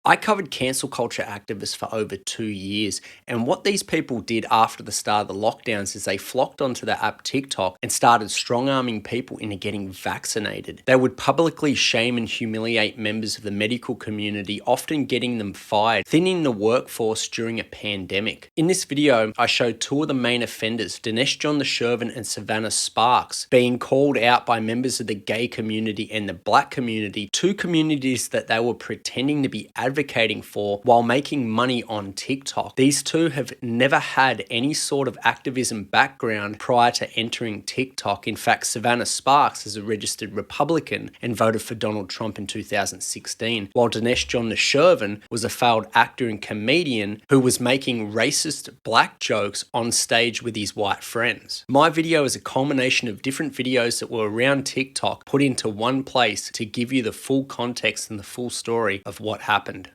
I covered cancel culture activists for over 2 years, and what these people did after the start of the lockdowns is they flocked onto the app TikTok and started strong-arming people into getting vaccinated. They would publicly shame and humiliate members of the medical community, often getting them fired, thinning the workforce during a pandemic. In this video, I showed two of the main offenders, Danesh Noshirvan and Savannah Sparks, being called out by members of the gay community and the black community, two communities that they were pretending to be advocating for while making money on TikTok. These two have never had any sort of activism background prior to entering TikTok. In fact, Savannah Sparks is a registered Republican and voted for Donald Trump in 2016, while Danesh Noshirvan was a failed actor and comedian who was making racist black jokes on stage with his white friends. My video is a culmination of different videos that were around TikTok put into one place to give you the full context and the full story of what happened.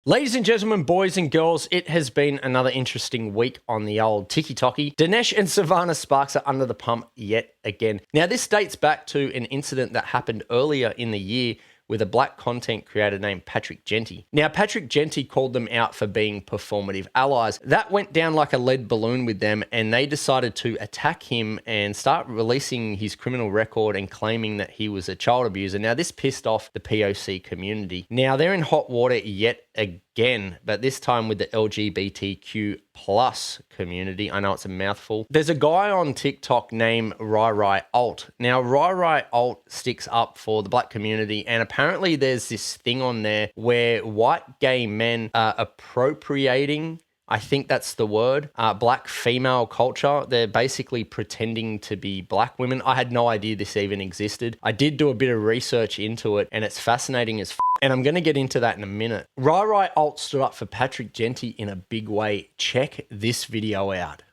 Ladies and gentlemen, boys and girls, it has been another interesting week on the old tiki-toki. Danesh and Savannah Sparks are under the pump yet again. Now, this dates back to an incident that happened earlier in the year with a black content creator named Patrick Genty. Now, Patrick Genty called them out for being performative allies. That went down like a lead balloon with them, and they decided to attack him and start releasing his criminal record and claiming that he was a child abuser. Now, this pissed off the POC community. Now, they're in hot water yet again, but this time with the LGBTQ plus community. I know it's a mouthful. There's a guy on TikTok named ryryalts. Now, ryryalts sticks up for the black community, and apparently there's this thing on there where white gay men are appropriating, I think that's the word, black female culture. They're basically pretending to be black women. I had no idea this even existed. I did do a bit of research into it, and it's fascinating as and I'm going to get into that in a minute. ryryalts stood up for Patrick Genty in a big way. Check this video out.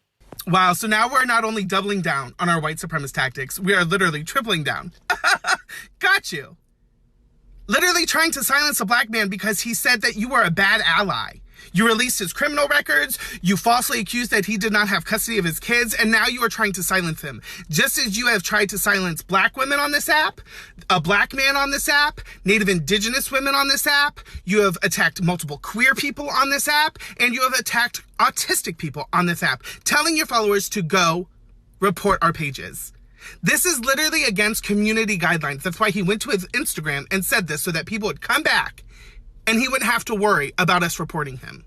Wow, so now we're not only doubling down on our white supremacist tactics, we are literally tripling down. Got you. Literally trying to silence a black man because he said that you were a bad ally. You released his criminal records, you falsely accused that he did not have custody of his kids, and now you are trying to silence him. Just as you have tried to silence black women on this app, a black man on this app, Native Indigenous women on this app, you have attacked multiple queer people on this app, and you have attacked autistic people on this app, telling your followers to go report our pages. This is literally against community guidelines. That's why he went to his Instagram and said this so that people would come back and he wouldn't have to worry about us reporting him.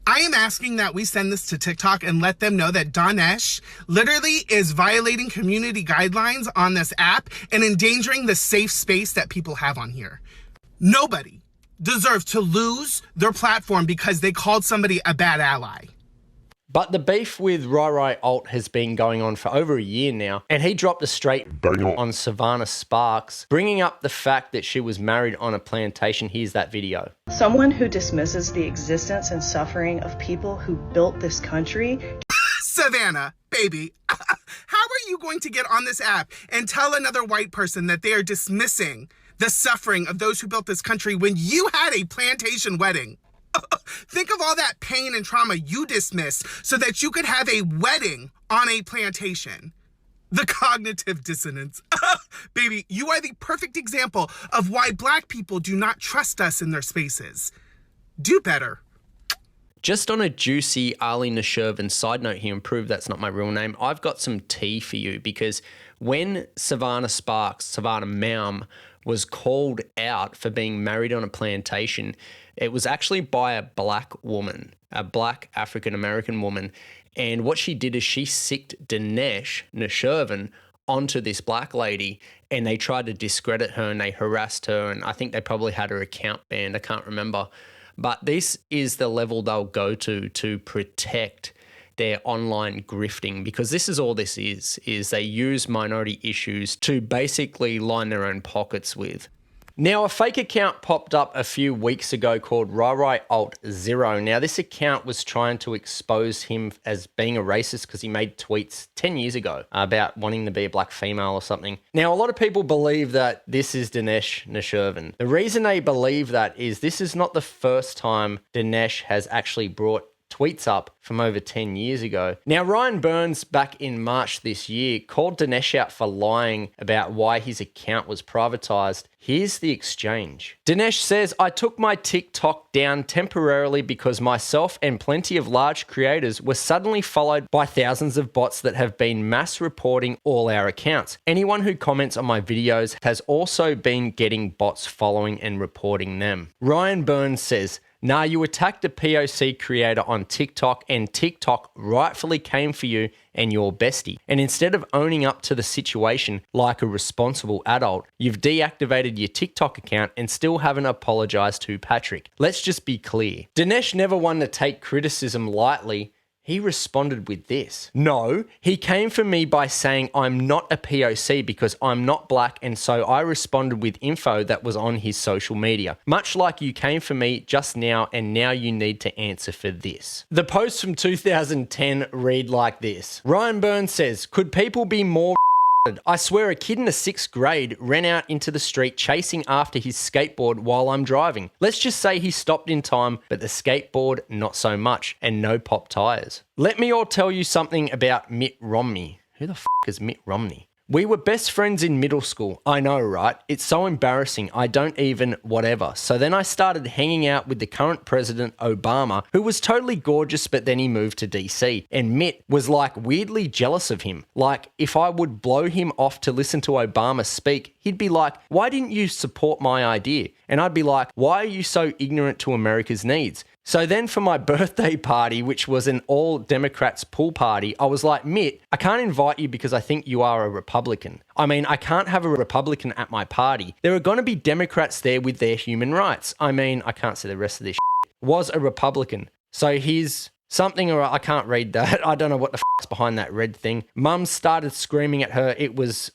I am asking that we send this to TikTok and let them know that Danesh literally is violating community guidelines on this app and endangering the safe space that people have on here. Nobody deserves to lose their platform because they called somebody a bad ally. But the beef with ryryalts has been going on for over a year now, and he dropped a straight bang on Savannah Sparks, bringing up the fact that she was married on a plantation. Here's that video. Someone who dismisses the existence and suffering of people who built this country. Savannah, baby, how are you going to get on this app and tell another white person that they are dismissing the suffering of those who built this country when you had a plantation wedding? Think of all that pain and trauma you dismissed so that you could have a wedding on a plantation. The cognitive dissonance. Baby, you are the perfect example of why black people do not trust us in their spaces. Do better. Just on a juicy Ali Noshirvan side note here, and prove that's not my real name, I've got some tea for you, because when Savannah Sparks, Savannah Malm, was called out for being married on a plantation, it was actually by a black woman, a black African-American woman. And what she did is she sicked Danesh Noshirvan onto this black lady, and they tried to discredit her and they harassed her, and I think they probably had her account banned. I can't remember. But this is the level they'll go to protect their online grifting, because this is all this is they use minority issues to basically line their own pockets with. Now, a fake account popped up a few weeks ago called ryryalts. Now, this account was trying to expose him as being a racist because he made tweets 10 years ago about wanting to be a black female or something. Now, a lot of people believe that this is Danesh Noshirvan. The reason they believe that is this is not the first time Danesh has actually brought tweets up from over 10 years ago. Now, Ryan Burns, back in March this year, called Danesh out for lying about why his account was privatized. Here's the exchange. Danesh says, I took my TikTok down temporarily because myself and plenty of large creators were suddenly followed by thousands of bots that have been mass reporting all our accounts. Anyone who comments on my videos has also been getting bots following and reporting them. Ryan Burns says, nah, you attacked a POC creator on TikTok and TikTok rightfully came for you and your bestie. And instead of owning up to the situation like a responsible adult, you've deactivated your TikTok account and still haven't apologized to Patrick. Let's just be clear. Danesh never one to take criticism lightly. He responded with this. No, he came for me by saying I'm not a POC because I'm not black, and so I responded with info that was on his social media. Much like you came for me just now, and now you need to answer for this. The posts from 2010 read like this. Ryan Burns says, could people be more I swear a kid in the 6th grade ran out into the street chasing after his skateboard while I'm driving. Let's just say he stopped in time, but the skateboard not so much, and no pop tires. Let me all tell you something about Mitt Romney. Who the f*** is Mitt Romney? We were best friends in middle school. I know, right? It's so embarrassing. I don't even whatever. So then I started hanging out with the current president, Obama, who was totally gorgeous, but then he moved to DC. And Mitt was like weirdly jealous of him. Like if I would blow him off to listen to Obama speak, he'd be like, why didn't you support my idea? And I'd be like, why are you so ignorant to America's needs? So then for my birthday party, which was an all Democrats pool party, I was like, Mitt, I can't invite you because I think you are a Republican. I mean, I can't have a Republican at my party. There are going to be Democrats there with their human rights. I mean, I can't say the rest of this shit. Was a Republican. So he's something, or I can't read that. I don't know what the f***'s behind that red thing. Mum started screaming at her. It was...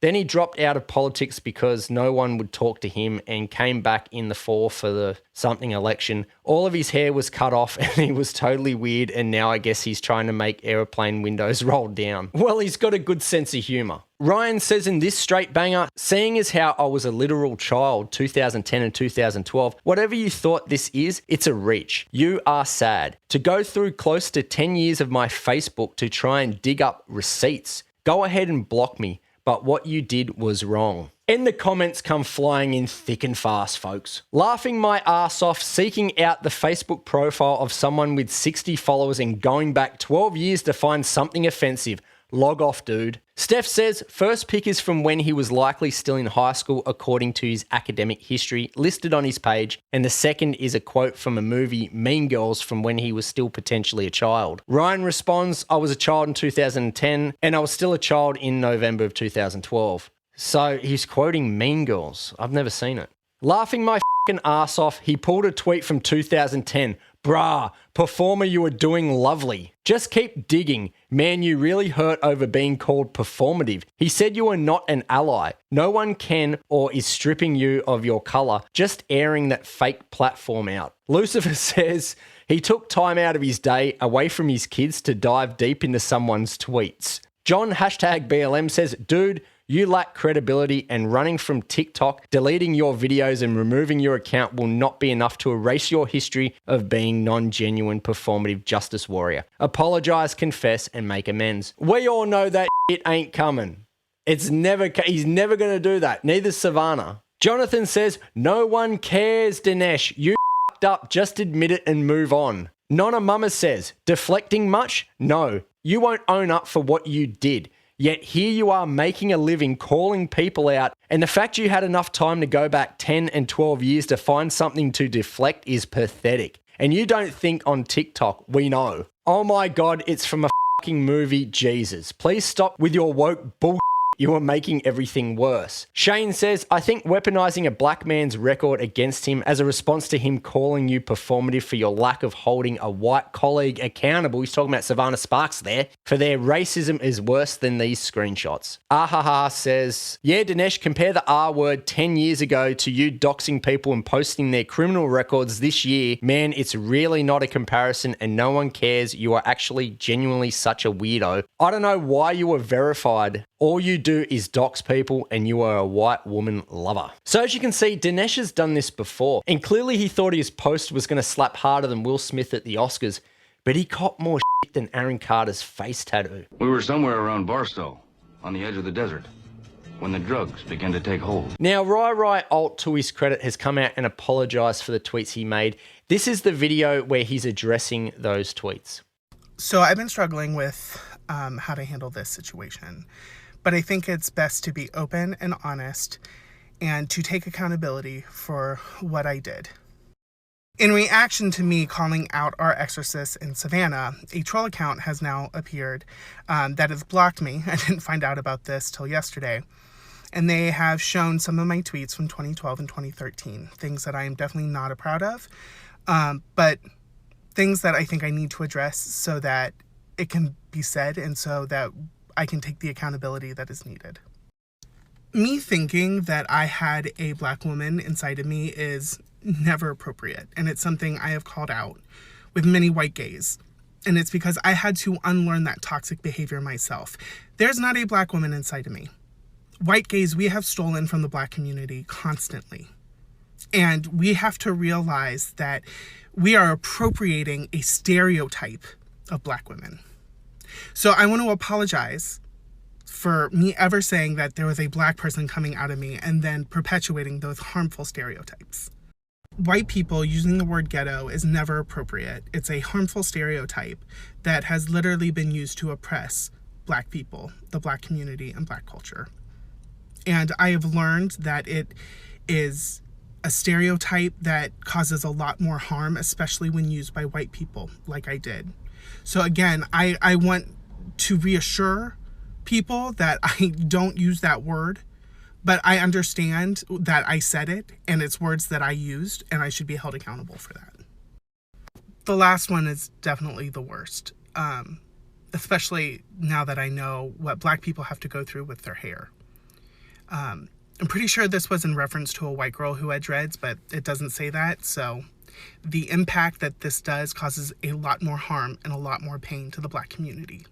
Then he dropped out of politics because no one would talk to him and came back in the fall for the something election. All of his hair was cut off and he was totally weird, and now I guess he's trying to make airplane windows roll down. Well, he's got a good sense of humour. Ryan says in this straight banger, seeing as how I was a literal child 2010 and 2012, whatever you thought this is, it's a reach. You are sad. To go through close to 10 years of my Facebook to try and dig up receipts. Go ahead and block me. But what you did was wrong. And the comments come flying in thick and fast, folks. Laughing my ass off, seeking out the Facebook profile of someone with 60 followers and going back 12 years to find something offensive. Log off, dude. Steph says, first pic is from when he was likely still in high school according to his academic history listed on his page, and the second is a quote from a movie, Mean Girls, from when he was still potentially a child. Ryan responds, I was a child in 2010, and I was still a child in November of 2012. So he's quoting Mean Girls. I've never seen it. Laughing my f***ing ass off, he pulled a tweet from 2010. Brah, performer, you are doing lovely. Just keep digging. Man, you really hurt over being called performative. He said you are not an ally. No one can or is stripping you of your color, just airing that fake platform out. Lucifer says he took time out of his day away from his kids to dive deep into someone's tweets. John #BLM says, dude, you lack credibility, and running from TikTok, deleting your videos and removing your account will not be enough to erase your history of being non-genuine performative justice warrior. Apologize, confess, and make amends. We all know that shit ain't coming. He's never going to do that. Neither's Savannah. Jonathan says, no one cares, Danesh. You f***ed up. Just admit it and move on. Nonna Mama says, deflecting much? No. You won't own up for what you did. Yet here you are making a living calling people out, and the fact you had enough time to go back 10 and 12 years to find something to deflect is pathetic. And you don't think on TikTok, we know. Oh my god, it's from a fucking movie, Jesus. Please stop with your woke bullshit. You are making everything worse. Shane says, I think weaponizing a black man's record against him as a response to him calling you performative for your lack of holding a white colleague accountable, he's talking about Savannah Sparks there, for their racism is worse than these screenshots. Ahaha says, yeah, Danesh, compare the R word 10 years ago to you doxing people and posting their criminal records this year. Man, it's really not a comparison and no one cares. You are actually genuinely such a weirdo. I don't know why you were verified All you do is dox people and you are a white woman lover. So as you can see, Danesh has done this before, and clearly he thought his post was going to slap harder than Will Smith at the Oscars, but he copped more shit than Aaron Carter's face tattoo. We were somewhere around Barstow, on the edge of the desert, when the drugs began to take hold. Now, ryryalts, to his credit, has come out and apologized for the tweets he made. This is the video where he's addressing those tweets. So I've been struggling with how to handle this situation, but I think it's best to be open and honest and to take accountability for what I did. In reaction to me calling out rx0rcist in Savannah, a troll account has now appeared that has blocked me. I didn't find out about this till yesterday. And they have shown some of my tweets from 2012 and 2013, things that I am definitely not proud of, but things that I think I need to address so that it can be said and so that I can take the accountability that is needed. Me thinking that I had a black woman inside of me is never appropriate, and it's something I have called out with many white gays, and it's because I had to unlearn that toxic behavior myself. There's not a black woman inside of me. White gays, we have stolen from the black community constantly, and we have to realize that we are appropriating a stereotype of black women. So I want to apologize for me ever saying that there was a black person coming out of me and then perpetuating those harmful stereotypes. White people using the word ghetto is never appropriate. It's a harmful stereotype that has literally been used to oppress black people, the black community, and black culture. And I have learned that it is a stereotype that causes a lot more harm, especially when used by white people, like I did. So again, I want to reassure people that I don't use that word, but I understand that I said it and it's words that I used and I should be held accountable for that. The last one is definitely the worst, especially now that I know what black people have to go through with their hair. I'm pretty sure this was in reference to a white girl who had dreads, but it doesn't say that. So the impact that this does causes a lot more harm and a lot more pain to the black community.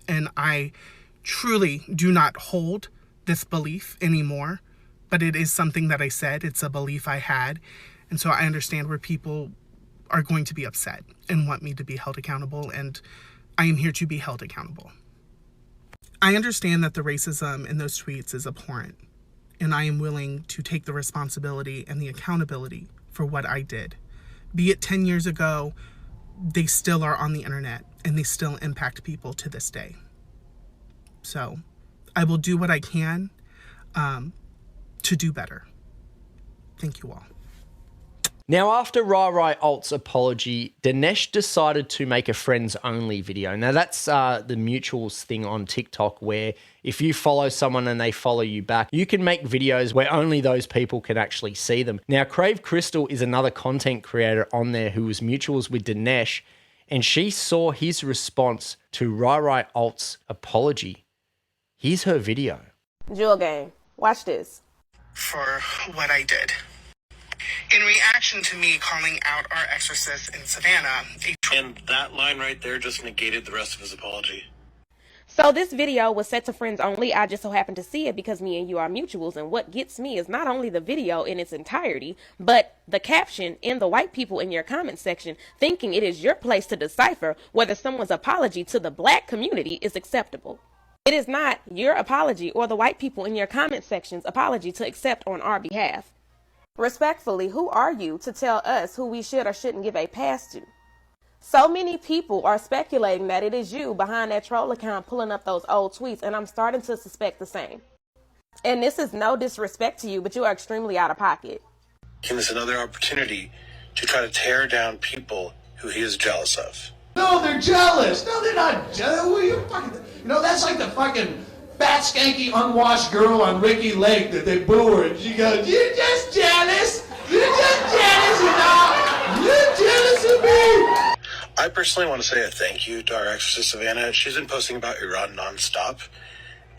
And I truly do not hold this belief anymore, but it is something that I said. It's a belief I had. And so I understand where people are going to be upset and want me to be held accountable, and I am here to be held accountable. I understand that the racism in those tweets is abhorrent, and I am willing to take the responsibility and the accountability for what I did. Be it 10 years ago, they still are on the internet and they still impact people to this day. So I will do what I can to do better. Thank you all. Now, after ryryalts' apology, Danesh decided to make a friends-only video. Now, that's the mutuals thing on TikTok, where if you follow someone and they follow you back, you can make videos where only those people can actually see them. Now, Crave Crystal is another content creator on there who was mutuals with Danesh, and she saw his response to ryryalts' apology. Here's her video. Jewel Gang, watch this. For what I did. In reaction to me calling out rx0rcist in Savannah, and that line right there just negated the rest of his apology. So this video was set to friends only. I just so happened to see it because me and you are mutuals, and what gets me is not only the video in its entirety, but the caption and the white people in your comment section thinking it is your place to decipher whether someone's apology to the black community is acceptable. It is not your apology or the white people in your comment section's apology to accept on our behalf. Respectfully, who are you to tell us who we should or shouldn't give a pass to? So many people are speculating that it is you behind that troll account pulling up those old tweets, and I'm starting to suspect the same. And this is no disrespect to you, but you are extremely out of pocket. Give us another opportunity to try to tear down people who he is jealous of. No, they're jealous. No, they're not jealous. What are you fucking... You know, that's like the fucking fat, skanky, unwashed girl on Ricky Lake that they boo her. And she goes, you're just jealous. You're just jealous, you know. You're jealous of me. I personally want to say a thank you to our rx0rcist Savannah. She's been posting about Iran nonstop,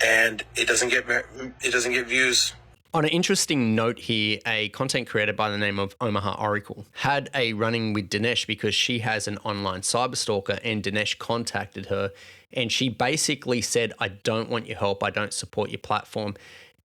and it doesn't get views. On an interesting note here, a content creator by the name of Omaha Oracle had a run-in with Danesh because she has an online cyberstalker, and Danesh contacted her and she basically said, I don't want your help, I don't support your platform.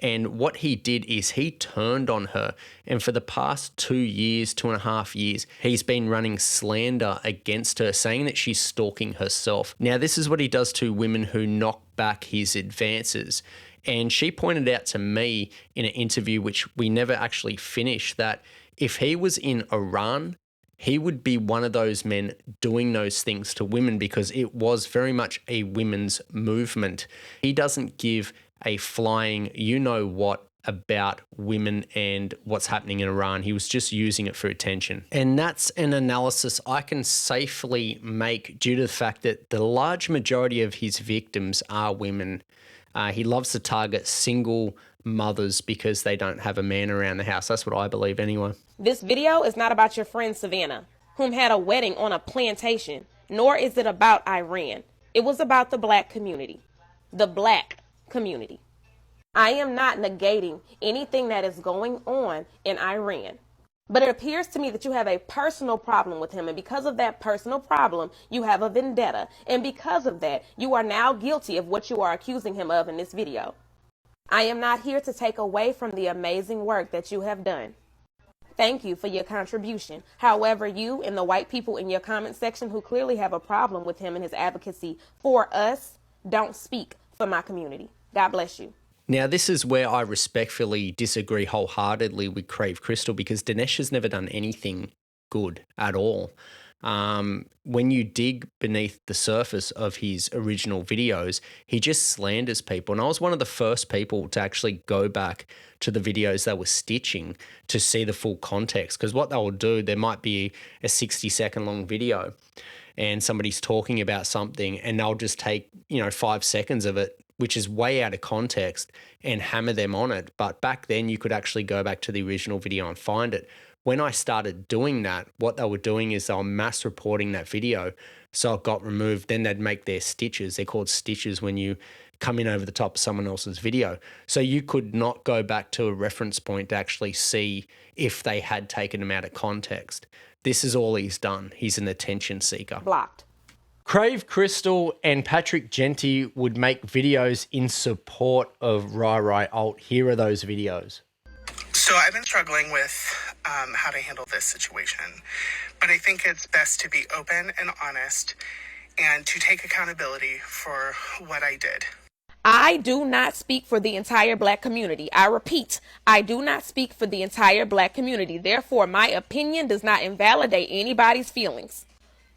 And what he did is he turned on her, and for the past 2 years, 2.5 years, he's been running slander against her, saying that she's stalking herself. Now, this is what he does to women who knock back his advances. And she pointed out to me in an interview, which we never actually finished, that if he was in Iran, he would be one of those men doing those things to women because it was very much a women's movement. He doesn't give a flying you-know-what about women and what's happening in Iran. He was just using it for attention. And that's an analysis I can safely make due to the fact that the large majority of his victims are women. He loves to target single mothers because they don't have a man around the house. That's what I believe anyway. This video is not about your friend Savannah, whom had a wedding on a plantation, nor is it about Iran. It was about the black community. The black community. I am not negating anything that is going on in Iran, but it appears to me that you have a personal problem with him, and because of that personal problem, you have a vendetta, and because of that, you are now guilty of what you are accusing him of in this video. I am not here to take away from the amazing work that you have done. Thank you for your contribution. However, you and the white people in your comment section who clearly have a problem with him and his advocacy for us don't speak for my community. God bless you. Now, this is where I respectfully disagree wholeheartedly with Crave Crystal because Danesh has never done anything good at all. When you dig beneath the surface of his original videos, he just slanders people. And I was one of the first people to actually go back to the videos they were stitching to see the full context. Because what they will do, there might be a 60-second long video and somebody's talking about something and they'll just take, 5 seconds of it, which is way out of context, and hammer them on it. But back then you could actually go back to the original video and find it. When I started doing that, what they were doing is they were mass reporting that video. So it got removed. Then they'd make their stitches. They're called stitches when you come in over the top of someone else's video. So you could not go back to a reference point to actually see if they had taken them out of context. This is all he's done. He's an attention seeker. Blocked. Crave Crystal and Patrick Genty would make videos in support of ryryalts. Here are those videos. So I've been struggling with how to handle this situation, but I think it's best to be open and honest and to take accountability for what I did. I do not speak for the entire black community. I repeat, I do not speak for the entire black community. Therefore, my opinion does not invalidate anybody's feelings.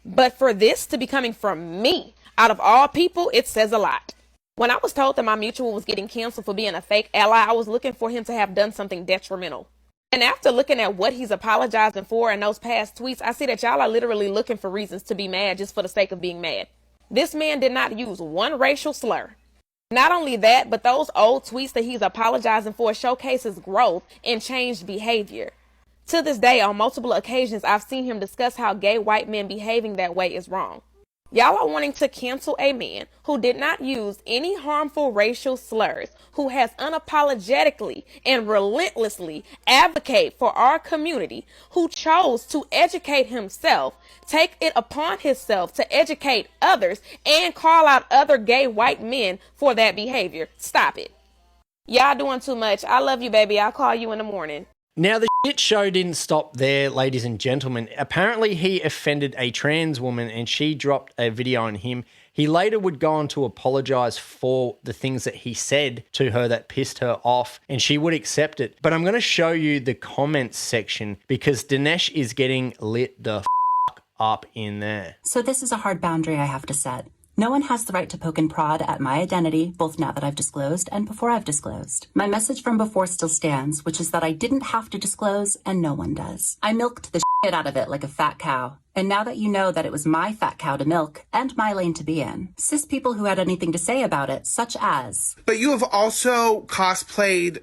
But for this to be coming from me, out of all people, it says a lot. When I was told that my mutual was getting canceled for being a fake ally, I was looking for him to have done something detrimental. And after looking at what he's apologizing for in those past tweets, I see that y'all are literally looking for reasons to be mad just for the sake of being mad. This man did not use one racial slur. Not only that, but those old tweets that he's apologizing for showcases growth and changed behavior. To this day, on multiple occasions, I've seen him discuss how gay white men behaving that way is wrong. Y'all are wanting to cancel a man who did not use any harmful racial slurs, who has unapologetically and relentlessly advocated for our community, who chose to educate himself, take it upon himself to educate others, and call out other gay white men for that behavior. Stop it. Y'all doing too much. I love you, baby. I'll call you in the morning. Now, the shit show didn't stop there, ladies and gentlemen. Apparently, he offended a trans woman and she dropped a video on him. He later would go on to apologize for the things that he said to her that pissed her off, and she would accept it. But I'm going to show you the comments section because Danesh is getting lit the up in there. So this is a hard boundary I have to set. No one has the right to poke and prod at my identity, both now that I've disclosed and before I've disclosed. My message from before still stands, which is that I didn't have to disclose and no one does. I milked the shit out of it like a fat cow. And now that you know that it was my fat cow to milk and my lane to be in, cis people who had anything to say about it, such as... But you have also cosplayed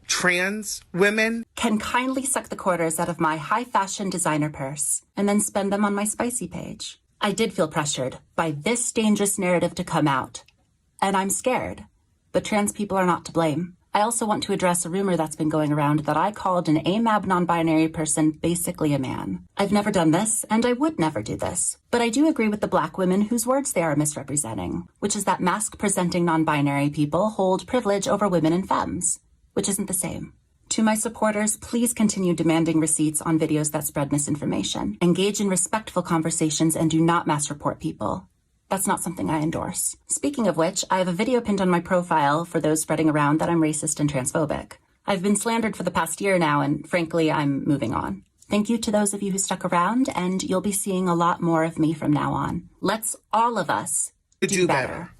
trans women. Can kindly suck the quarters out of my high fashion designer purse and then spend them on my spicy page. I did feel pressured by this dangerous narrative to come out. And I'm scared. But trans people are not to blame. I also want to address a rumor that's been going around that I called an AMAB non-binary person basically a man. I've never done this, and I would never do this. But I do agree with the Black women whose words they are misrepresenting, which is that mask-presenting non-binary people hold privilege over women and femmes, which isn't the same. To my supporters, please continue demanding receipts on videos that spread misinformation. Engage in respectful conversations and do not mass report people. That's not something I endorse. Speaking of which, I have a video pinned on my profile for those spreading around that I'm racist and transphobic. I've been slandered for the past year now, and frankly, I'm moving on. Thank you to those of you who stuck around, and you'll be seeing a lot more of me from now on. Let's all of us do better.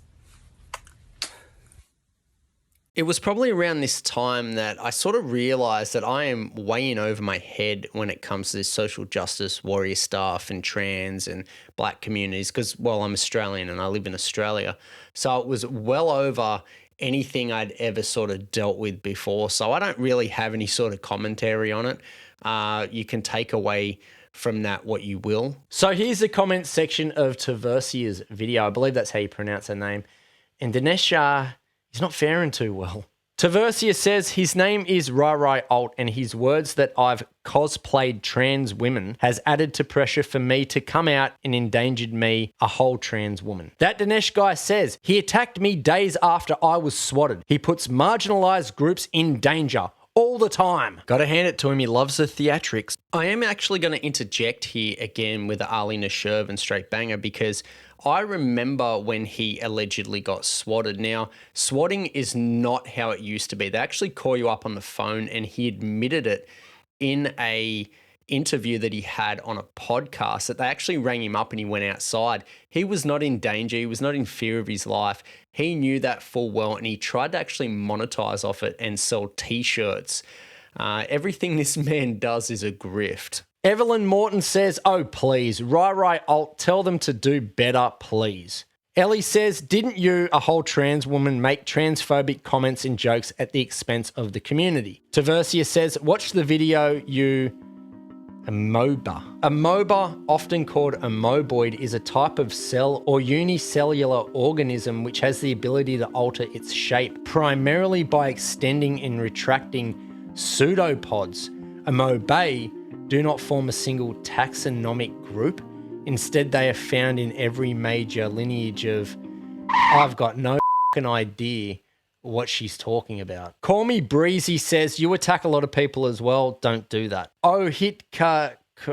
It was probably around this time that I sort of realised that I am way in over my head when it comes to this social justice warrior stuff and trans and black communities because, well, I'm Australian and I live in Australia. So it was well over anything I'd ever sort of dealt with before. So I don't really have any sort of commentary on it. You can take away from that what you will. So here's the comment section of Taversia's video. I believe that's how you pronounce her name. And Danesh, he's not faring too well. Taversia says his name is ryryalts and his words that I've cosplayed trans women has added to pressure for me to come out and endangered me, a whole trans woman. ThatDaneshGuy says he attacked me days after I was swatted. He puts marginalised groups in danger all the time. Gotta hand it to him, he loves the theatrics. I am actually going to interject here again with the Ali Noshirvan straight banger because I remember when he allegedly got swatted. Now, swatting is not how it used to be. They actually call you up on the phone, and he admitted it in a interview that he had on a podcast that they actually rang him up and he went outside. He was not in danger. He was not in fear of his life. He knew that full well, and he tried to actually monetize off it and sell t-shirts. Everything this man does is a grift. Evelyn Morton says, oh, please, ryryalts, tell them to do better, please. Ellie says, didn't you, a whole trans woman, make transphobic comments and jokes at the expense of the community? Taversia says, watch the video, you amoeba. Amoeba, often called amoeboid, is a type of cell or unicellular organism which has the ability to alter its shape, primarily by extending and retracting pseudopods. Amoebae do not form a single taxonomic group. Instead, they are found in every major lineage of... I've got no idea what she's talking about. Call Me Breezy says, you attack a lot of people as well. Don't do that. Oh,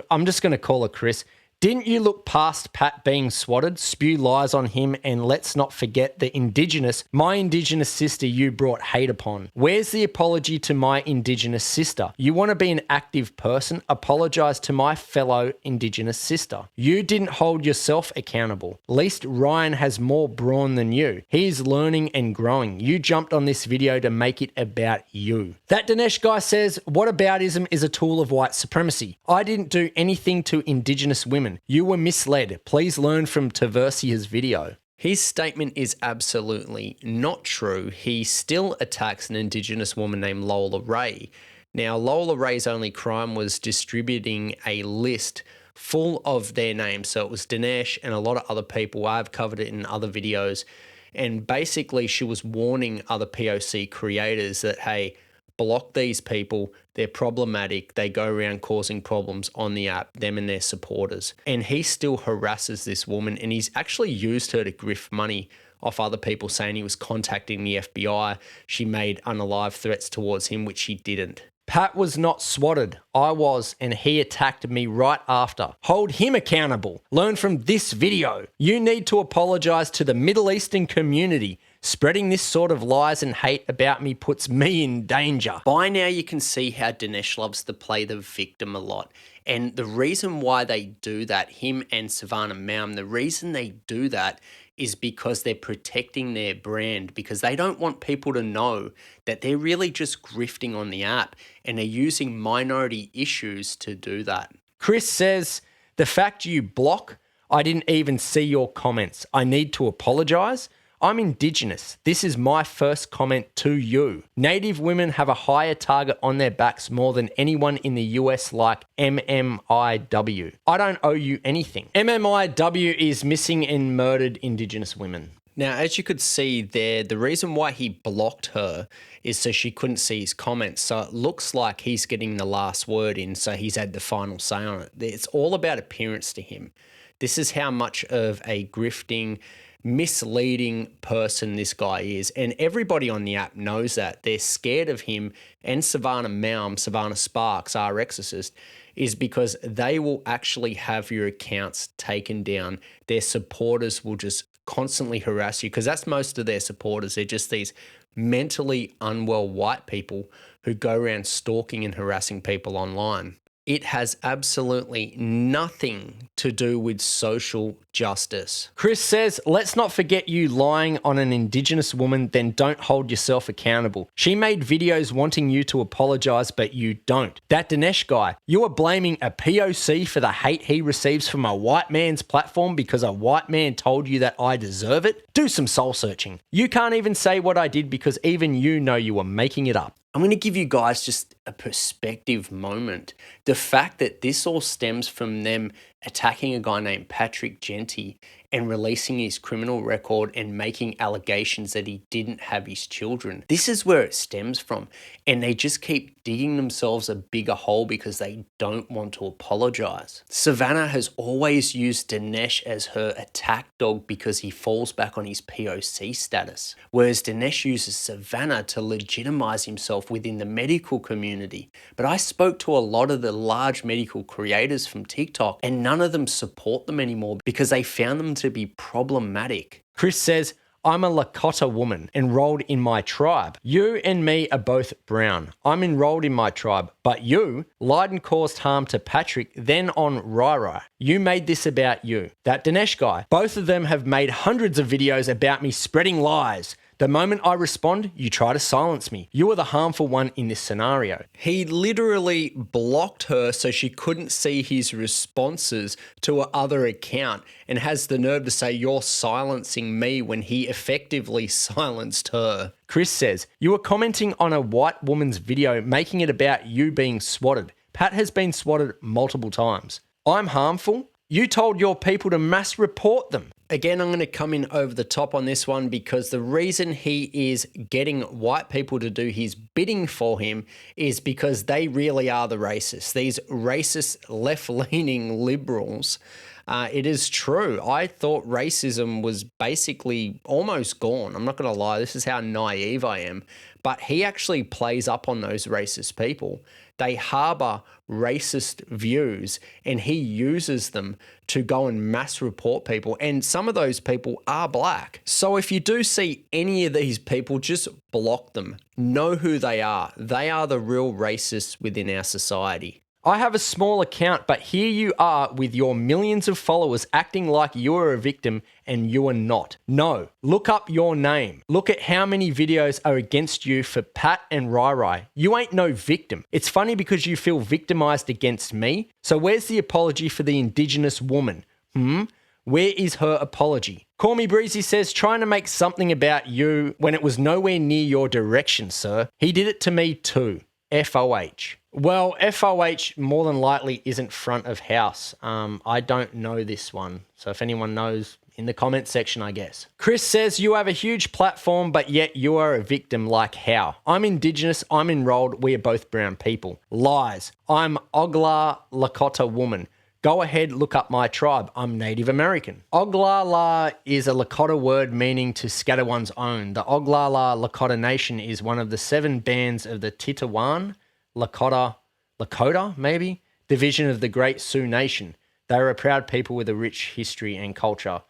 I'm just going to call her Chris. Didn't you look past Pat being swatted, spew lies on him, and let's not forget my Indigenous sister you brought hate upon? Where's the apology to my Indigenous sister? You want to be an active person? Apologise to my fellow Indigenous sister. You didn't hold yourself accountable. Least Ryan has more brawn than you. He's learning and growing. You jumped on this video to make it about you. ThatDaneshGuy says, whataboutism is a tool of white supremacy. I didn't do anything to Indigenous women. You were misled. Please learn from Taversia's video. His statement is absolutely not true. He still attacks an Indigenous woman named Lola Ray. Now, Lola Ray's only crime was distributing a list full of their names. So it was Danesh and a lot of other people. I've covered it in other videos. And basically, she was warning other POC creators that, hey, block these people. They're problematic. They go around causing problems on the app, them and their supporters. And he still harasses this woman, and he's actually used her to grift money off other people, saying he was contacting the FBI. She made unalive threats towards him, which she didn't. Pat was not swatted. I was, and he attacked me right after. Hold him accountable. Learn from this video. You need to apologize to the Middle Eastern community. Spreading this sort of lies and hate about me puts me in danger. By now you can see how Danesh loves to play the victim a lot. And the reason why they do that, him and Savannah Malm, the reason they do that is because they're protecting their brand, because they don't want people to know that they're really just grifting on the app, and they're using minority issues to do that. Chris says, the fact you block, I didn't even see your comments. I need to apologize. I'm Indigenous. This is my first comment to you. Native women have a higher target on their backs more than anyone in the US like MMIW. I don't owe you anything. MMIW is missing and murdered Indigenous women. Now, as you could see there, the reason why he blocked her is so she couldn't see his comments. So it looks like he's getting the last word in, so he's had the final say on it. It's all about appearance to him. This is how much of a grifting, misleading person this guy is. And everybody on the app knows that. They're scared of him and Savannah Malm, Savannah Sparks, rx0rcist, is because they will actually have your accounts taken down. Their supporters will just constantly harass you, because that's most of their supporters. They're just these mentally unwell white people who go around stalking and harassing people online. It has absolutely nothing to do with social justice. Chris says, let's not forget you lying on an Indigenous woman, then don't hold yourself accountable. She made videos wanting you to apologize, but you don't. That Danesh guy, you are blaming a POC for the hate he receives from a white man's platform because a white man told you that I deserve it? Do some soul searching. You can't even say what I did because even you know you were making it up. I'm going to give you guys just a perspective moment. The fact that this all stems from them attacking a guy named Patrick Genty and releasing his criminal record and making allegations that he didn't have his children. This is where it stems from. And they just keep digging themselves a bigger hole because they don't want to apologize. Savannah has always used Danesh as her attack dog because he falls back on his POC status. Whereas Danesh uses Savannah to legitimize himself within the medical community. But I spoke to a lot of the large medical creators from TikTok and none of them support them anymore because they found them to be problematic. Chris says, I'm a Lakota woman enrolled in my tribe. You and me are both brown. I'm enrolled in my tribe, but you lied and caused harm to Patrick, then on Ryry. You made this about you. That Danesh guy. Both of them have made hundreds of videos about me spreading lies. The moment I respond, you try to silence me. You are the harmful one in this scenario. He literally blocked her so she couldn't see his responses to her other account and has the nerve to say you're silencing me when he effectively silenced her. Chris says, you were commenting on a white woman's video making it about you being swatted. Pat has been swatted multiple times. I'm harmful? You told your people to mass report them. Again, I'm going to come in over the top on this one because the reason he is getting white people to do his bidding for him is because they really are the racists. These racist, left-leaning liberals. It is true. I thought racism was basically almost gone. I'm not going to lie. This is how naive I am. But he actually plays up on those racist people. They harbor racist views and he uses them to go and mass report people. And some of those people are black. So if you do see any of these people, just block them. Know who they are. They are the real racists within our society. I have a small account, but here you are with your millions of followers acting like you are a victim and you are not. No, look up your name. Look at how many videos are against you for Pat and Ryry. You ain't no victim. It's funny because you feel victimized against me. So where's the apology for the Indigenous woman? Where is her apology? Call Me Breezy says, trying to make something about you when it was nowhere near your direction, sir. He did it to me too. FOH. Well, FOH more than likely isn't front of house. I don't know this one. So if anyone knows, in the comment section, I guess. Chris says, you have a huge platform, but yet you are a victim. Like how? I'm Indigenous, I'm enrolled, we are both brown people. Lies. I'm Oglala Lakota woman. Go ahead, look up my tribe. I'm Native American. Oglala is a Lakota word meaning to scatter one's own. The Oglala Lakota Nation is one of the 7 bands of the Titawan Lakota, maybe, division of the Great Sioux Nation. They are a proud people with a rich history and culture.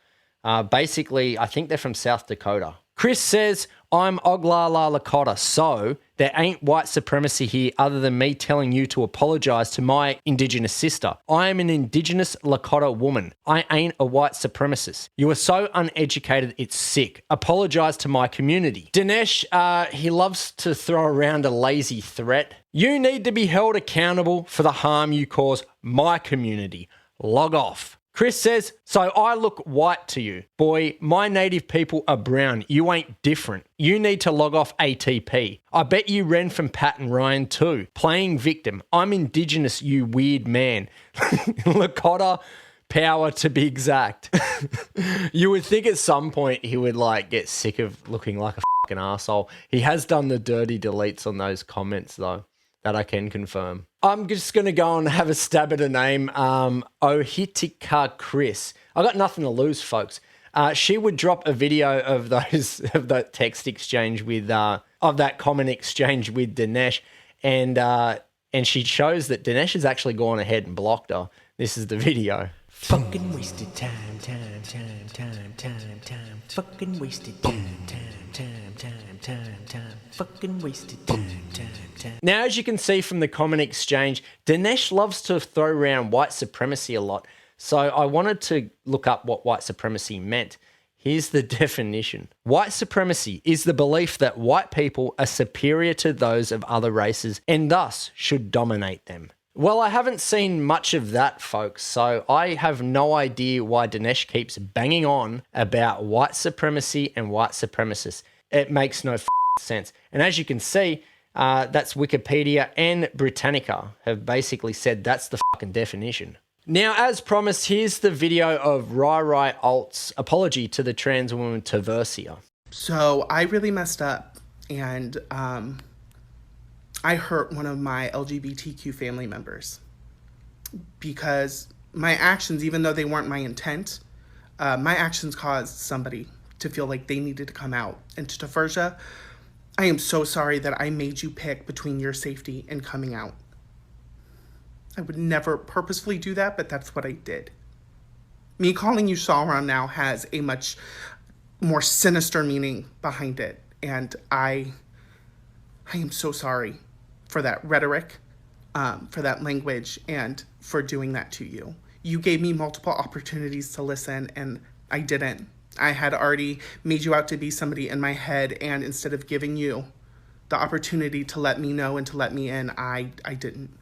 Basically, I think they're from South Dakota. Chris says, I'm Oglala Lakota, so there ain't white supremacy here other than me telling you to apologize to my Indigenous sister. I am an Indigenous Lakota woman. I ain't a white supremacist. You are so uneducated, it's sick. Apologize to my community. Danesh, he loves to throw around a lazy threat. You need to be held accountable for the harm you cause my community. Log off. Chris says, so I look white to you. Boy, my native people are brown. You ain't different. You need to log off ATP. I bet you ran from Pat and Ryan too. Playing victim. I'm Indigenous, you weird man. Lakota power to be exact. You would think at some point he would like get sick of looking like a fucking asshole. He has done the dirty deletes on those comments though, that I can confirm. I'm just going to go and have a stab at a name. Ohitika Chris. I got nothing to lose, folks. She would drop a video of that text exchange with, of that comment exchange with Danesh, and she shows that Danesh has actually gone ahead and blocked her. This is the video. Fucking wasted time. Fucking wasted time. Fucking wasted time. Now, as you can see from the comment exchange, Danesh loves to throw around white supremacy a lot. So I wanted to look up what white supremacy meant. Here's the definition. White supremacy is the belief that white people are superior to those of other races and thus should dominate them. Well, I haven't seen much of that, folks, so I have no idea why Danesh keeps banging on about white supremacy and white supremacists. It makes no sense. And as you can see, that's Wikipedia and Britannica have basically said that's the fucking definition. Now, as promised, here's the video of ryryalts' apology to the trans woman Taversia. So I really messed up, and I hurt one of my LGBTQ family members because my actions, even though they weren't my intent, my actions caused somebody to feel like they needed to come out. And to Taversia, I am so sorry that I made you pick between your safety and coming out. I would never purposefully do that, but that's what I did. Me calling you Sauron now has a much more sinister meaning behind it. And I am so sorry for that rhetoric, for that language, and for doing that to you. You gave me multiple opportunities to listen, and I didn't. I had already made you out to be somebody in my head, and instead of giving you the opportunity to let me know and to let me in, I didn't.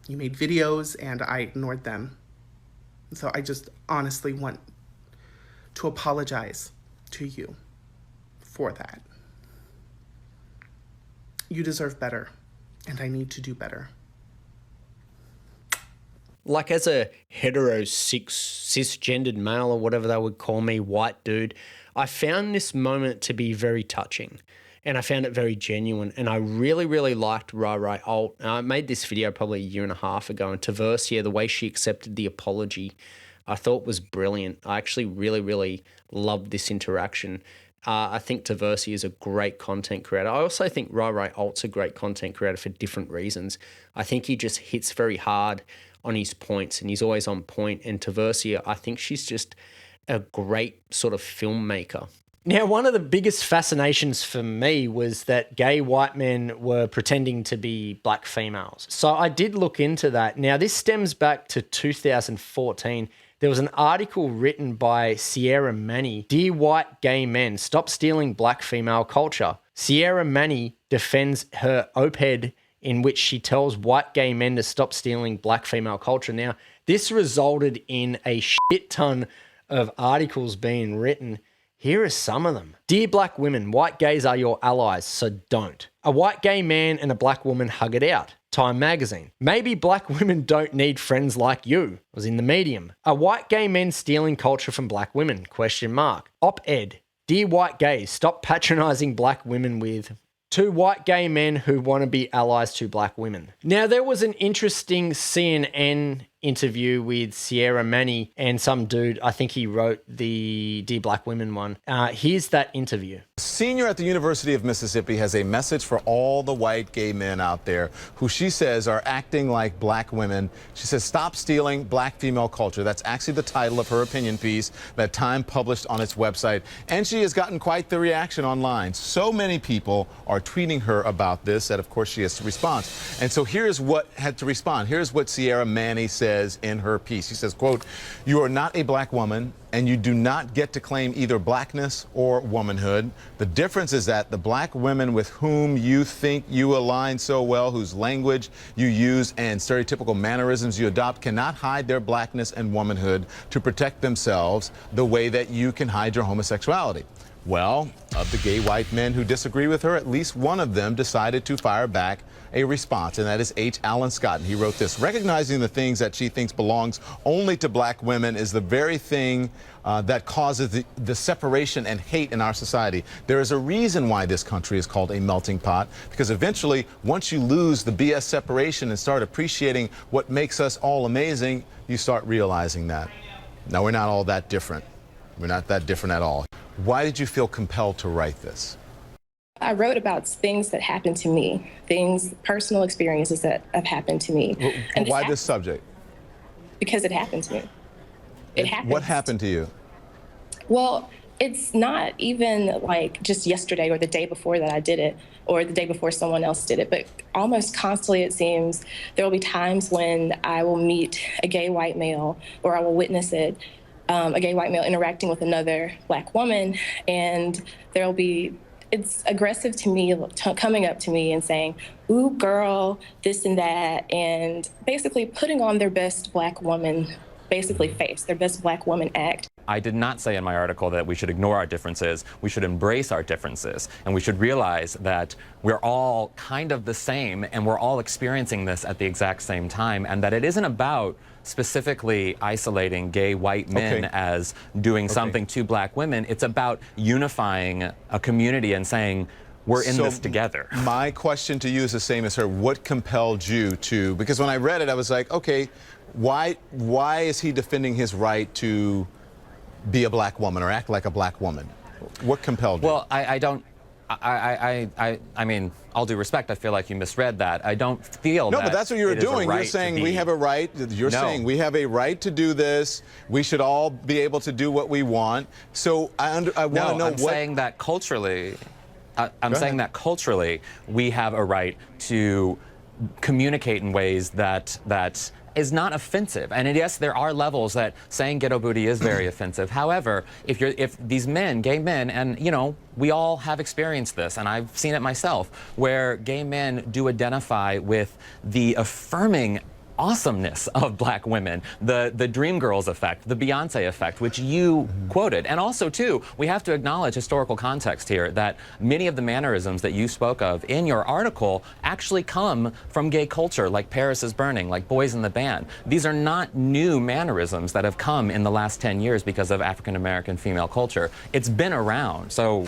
You made videos, and I ignored them. So I just honestly want to apologize to you for that. You deserve better, and I need to do better. Like, as a hetero cisgendered male, or whatever they would call me, white dude, I found this moment to be very touching. And I found it very genuine. And I really, really liked ryryalt. I made this video probably a year and a half ago. And Taversia, the way she accepted the apology, I thought was brilliant. I actually really, really loved this interaction. I think Taversia is a great content creator. I also think ryryalt's a great content creator for different reasons. I think he just hits very hard on his points, and he's always on point. And Taversia, I think she's just a great sort of filmmaker. Now, one of the biggest fascinations for me was that gay white men were pretending to be black females. So I did look into that. Now, this stems back to 2014. There was an article written by Sierra Manny, "Dear White Gay Men, Stop Stealing Black Female Culture." Sierra Manny defends her op-ed in which she tells white gay men to stop stealing black female culture. Now, this resulted in a shit ton of articles being written. Here are some of them. "Dear black women, white gays are your allies, so don't. A white gay man and a black woman hug it out." Time magazine. "Maybe black women don't need friends like you." Was in the Medium. "Are white gay men stealing culture from black women? Question mark. Op-ed. "Dear white gays, stop patronizing black women with..." Two white gay men who want to be allies to black women. Now, there was an interesting CNN interview with Sierra Manny and some dude. I think he wrote the Dear Black Women one. Here's that interview. Senior at the University of Mississippi has a message for all the white gay men out there who she says are acting like black women. She says, stop stealing black female culture. That's actually the title of her opinion piece that Time published on its website. And she has gotten quite the reaction online. So many people are tweeting her about this that, of course, she has to respond. And so here's what had to respond. Here's what Sierra Manny says in her piece. She says, quote, "You are not a black woman, and you do not get to claim either blackness or womanhood. The difference is that the black women with whom you think you align so well, whose language you use and stereotypical mannerisms you adopt, cannot hide their blackness and womanhood to protect themselves the way that you can hide your homosexuality. Well, of the gay white men who disagree with her, at least one of them decided to fire back a response, and that is H. Alan Scott. And he wrote this: recognizing the things that she thinks belongs only to black women is the very thing that causes the separation and hate in our society. There is a reason why this country is called a melting pot, because eventually, once you lose the BS separation and start appreciating what makes us all amazing, you start realizing that. Now, we're not all that different. We're not that different at all. Why did you feel compelled to write this? I wrote about things that happened to me, personal experiences that have happened to me. And why this subject? Because it happened to me. It happened. What happened to you? Well, it's not even like just yesterday or the day before that I did it, or the day before someone else did it, but almost constantly, it seems, there will be times when I will meet a gay white male, or I will witness it, a gay white male interacting with another black woman, and there will be, it's aggressive to me, coming up to me and saying, ooh, girl, this and that, and basically putting on their best black woman, face, their best black woman act. I did not say in my article that we should ignore our differences. We should embrace our differences, and we should realize that we're all kind of the same, and we're all experiencing this at the exact same time, and that it isn't about specifically isolating gay white men as doing something to black women. It's about unifying a community and saying, we're in this together. My question to you is the same as her. What compelled you to, because when I read it, I was like, okay, why is he defending his right to be a black woman or act like a black woman? What compelled you? Well, I mean, all due respect, I feel like you misread that. I don't feel that. No, but that's what you're doing. You're saying we have a right. You're saying we have a right to do this. We should all be able to do what we want. So I want to know what. I'm saying that culturally, saying that culturally, we have a right to communicate in ways that is not offensive. And yes, there are levels that saying ghetto booty is very offensive. However, if these men, gay men, and you know, we all have experienced this, and I've seen it myself, where gay men do identify with the affirming awesomeness of black women, the Dreamgirls effect, the Beyonce effect, which you quoted. And also, too, we have to acknowledge historical context here, that many of the mannerisms that you spoke of in your article actually come from gay culture, like Paris is Burning, like Boys in the Band. These are not new mannerisms that have come in the last 10 years because of African-American female culture. It's been around, so...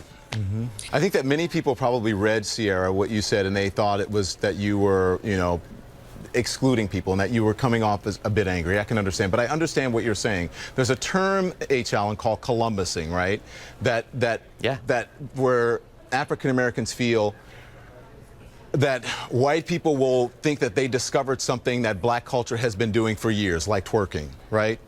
I think that many people probably read, Sierra, what you said, and they thought it was that you were, you know, excluding people and that you were coming off as a bit angry. I can understand, but I understand what you're saying. There's a term, H. Allen, called Columbusing, right? That where African Americans feel that white people will think that they discovered something that black culture has been doing for years, like twerking, right?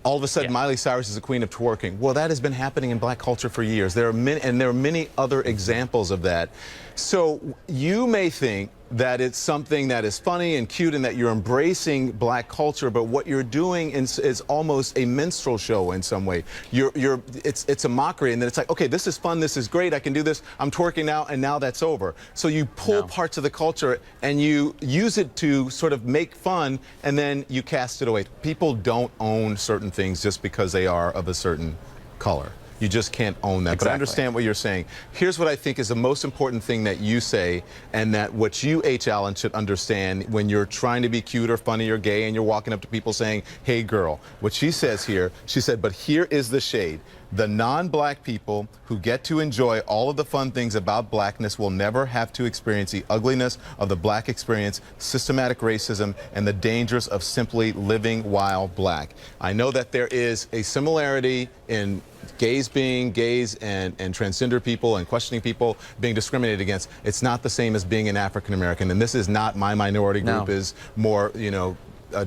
All of a sudden, Miley Cyrus is the queen of twerking. Well, that has been happening in black culture for years. There are many other examples of that. So you may think that it's something that is funny and cute and that you're embracing black culture, but what you're doing is almost a minstrel show in some way. It's a mockery, and then it's like, okay, this is fun, this is great, I can do this, I'm twerking now, and now that's over. So you pull parts of the culture and you use it to sort of make fun, and then you cast it away. People don't own certain things just because they are of a certain color. You just can't own that. But I understand what you're saying. Here's what I think is the most important thing that you say, and that what you, H. Allen, should understand when you're trying to be cute or funny or gay and you're walking up to people saying, hey, girl. What she says here, she said, but here is the shade. The non-black people who get to enjoy all of the fun things about blackness will never have to experience the ugliness of the black experience, systematic racism, and the dangers of simply living while black. I know that there is a similarity in gays being gays and transgender people and questioning people being discriminated against. It's not the same as being an African American, and this is not my minority group is more, you know,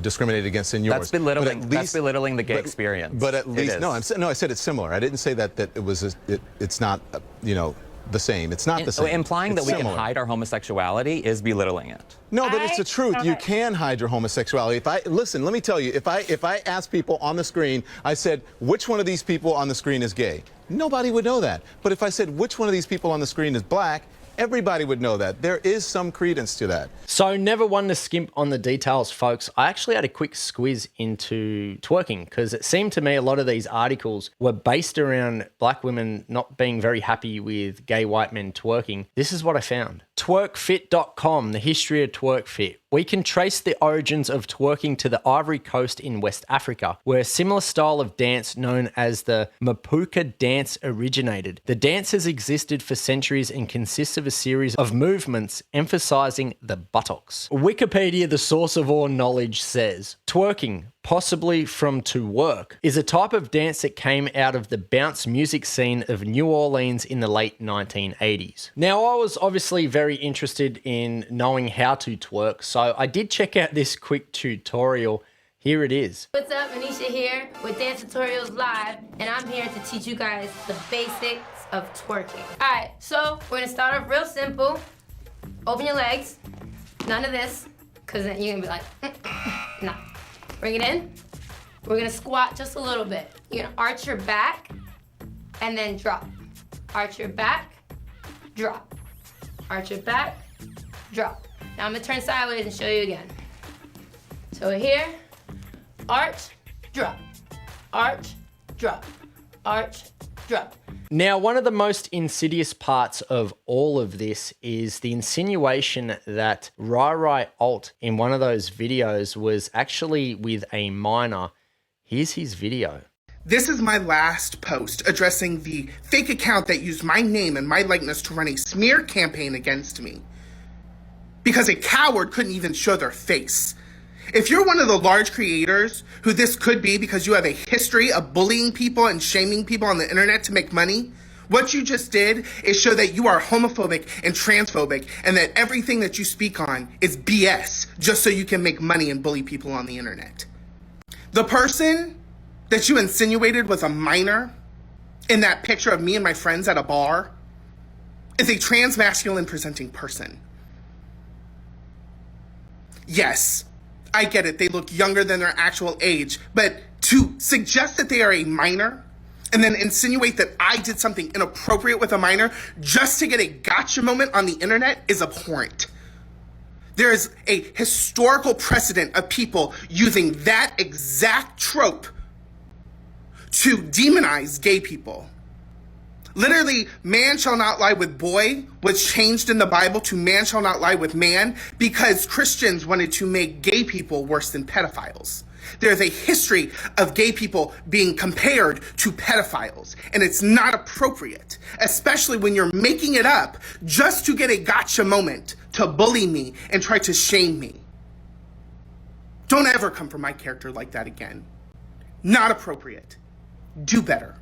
discriminated against in yours. That's belittling the gay experience. But at least, no, I said it's similar. I didn't say that it was. It's not, you know, the same. It's not the same. Implying that we can hide our homosexuality is belittling it. No, but it's the truth. You can hide your homosexuality. Listen, let me tell you, if I ask people on the screen, I said, which one of these people on the screen is gay? Nobody would know that. But if I said, which one of these people on the screen is black, Everybody would know that. There is some credence to that. So never one to skimp on the details, folks. I actually had a quick squiz into twerking because it seemed to me a lot of these articles were based around black women not being very happy with gay white men twerking. This is what I found. Twerkfit.com, the history of twerkfit. We can trace the origins of twerking to the Ivory Coast in West Africa, where a similar style of dance known as the Mapuka dance originated. The dance has existed for centuries and consists of a series of movements emphasizing the buttocks. Wikipedia, the source of all knowledge, says, twerking, possibly from to work, is a type of dance that came out of the bounce music scene of New Orleans in the late 1980s. Now, I was obviously very interested in knowing how to twerk, so I did check out this quick tutorial. Here it is. What's up, Anisha here with Dance Tutorials Live, and I'm here to teach you guys the basics of twerking. Alright, so we're gonna start off real simple. Open your legs, none of this, because then you're gonna be like, no. Bring it in. We're gonna squat just a little bit. You're gonna arch your back and then drop. Arch your back, drop. Arch your back, drop. Now I'm gonna turn sideways and show you again. So we're here, arch, drop, arch, drop, arch, drop. Now, one of the most insidious parts of all of this is the insinuation that ryryalts in one of those videos was actually with a minor. Here's his video. This is my last post addressing the fake account that used my name and my likeness to run a smear campaign against me. Because a coward couldn't even show their face. If you're one of the large creators who this could be because you have a history of bullying people and shaming people on the internet to make money, what you just did is show that you are homophobic and transphobic and that everything that you speak on is BS just so you can make money and bully people on the internet. The person that you insinuated was a minor in that picture of me and my friends at a bar is a transmasculine presenting person. Yes, I get it, they look younger than their actual age, but to suggest that they are a minor and then insinuate that I did something inappropriate with a minor just to get a gotcha moment on the internet is abhorrent. There is a historical precedent of people using that exact trope to demonize gay people. Literally, man shall not lie with boy was changed in the Bible to man shall not lie with man because Christians wanted to make gay people worse than pedophiles. There's a history of gay people being compared to pedophiles, and it's not appropriate, especially when you're making it up just to get a gotcha moment to bully me and try to shame me. Don't ever come for my character like that again. Not appropriate. Do better.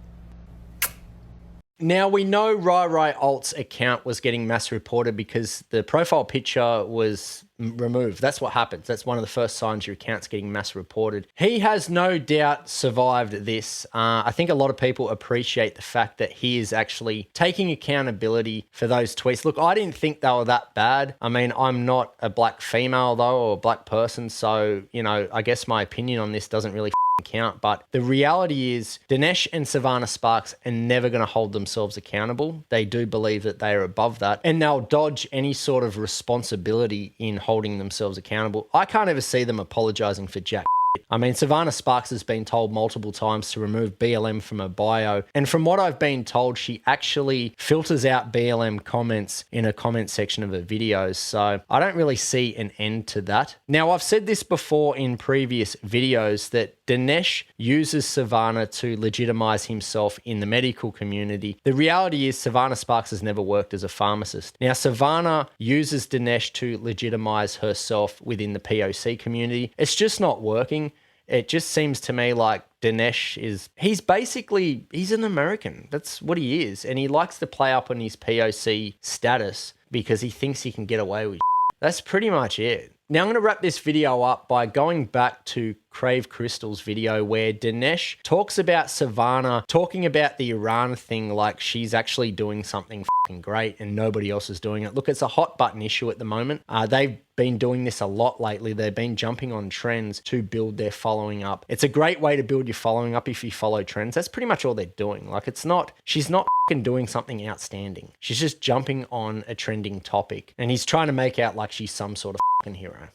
Now, we know ryryalts' account was getting mass reported because the profile picture was removed. That's what happens. That's one of the first signs your account's getting mass reported. He has no doubt survived this. I think a lot of people appreciate the fact that he is actually taking accountability for those tweets. Look, I didn't think they were that bad. I mean, I'm not a black female, though, or a black person, so, you know, I guess my opinion on this doesn't really count, but the reality is Danesh and Savannah Sparks are never going to hold themselves accountable. They do believe that they are above that, and they'll dodge any sort of responsibility in holding themselves accountable. I can't ever see them apologizing for jack. I mean, Savannah Sparks has been told multiple times to remove BLM from her bio, and from what I've been told, she actually filters out BLM comments in a comment section of her videos, so I don't really see an end to that. Now, I've said this before in previous videos that Danesh uses Savannah to legitimize himself in the medical community. The reality is Savannah Sparks has never worked as a pharmacist. Now, Savannah uses Danesh to legitimize herself within the POC community. It's just not working. It just seems to me like Danesh he's an American. That's what he is. And he likes to play up on his POC status because he thinks he can get away with. That's pretty much it. Now I'm going to wrap this video up by going back to Crave Crystal's video where Danesh talks about Savannah talking about the Iran thing like she's actually doing something fucking great and nobody else is doing it. Look, it's a hot button issue at the moment. They've been doing this a lot lately. They've been jumping on trends to build their following up. It's a great way to build your following up if you follow trends. That's pretty much all they're doing. Like, she's not fucking doing something outstanding. She's just jumping on a trending topic. And he's trying to make out like she's some sort of fucking hero.